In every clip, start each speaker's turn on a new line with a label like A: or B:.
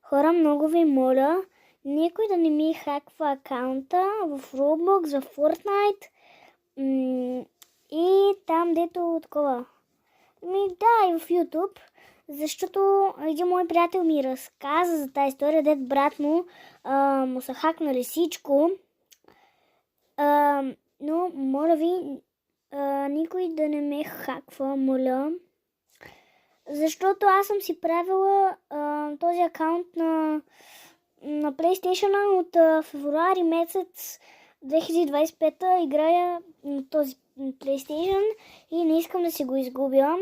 A: Хора, много ви моля, никой да не ми хаква акаунта в Roblox, в Fortnite и там дето такова. Да, и в YouTube, защото един мой приятел ми разказа за тази история, дет брат му му са хакнали всичко. Но моля ви, никой да не ме хаква, моля. Защото аз съм си правила този акаунт на PlayStation от февруари месец 2025 играя на този PlayStation и не искам да си го изгубя.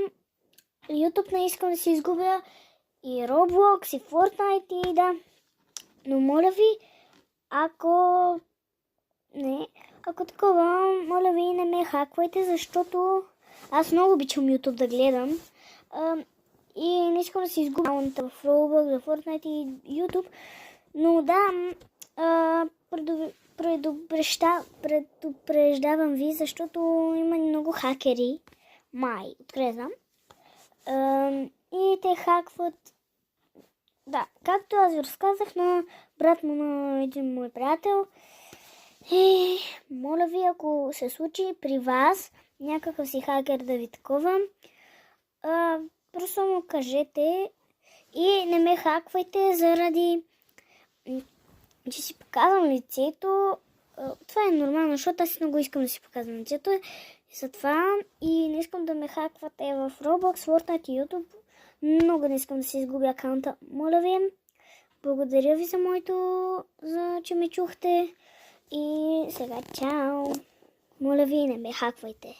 A: YouTube не искам да си изгубя и Roblox и Fortnite и да. Но моля ви, ако такова, моля ви не ме хаквайте, защото аз много обичам YouTube да гледам. И не искам да си изгубя акаунта в Roblox, в Fortnite и YouTube. Но да, предупреждавам ви, защото има много хакери. Откъде знам. И те хакват. Да, както аз ви разказах на брат му на един мой приятел. И моля ви, ако се случи при вас някакъв си хакер да ви такова, просто му кажете и не ме хаквайте заради, че си показвам лицето. Това е нормално, защото аз много искам да си показвам лицето и за това и не искам да ме хаквате в Roblox, Fortnite и YouTube. Много не искам да си изгубя акаунта. Моля ви, благодаря ви за че ме чухте и сега чао. Моля ви, не ме хаквайте.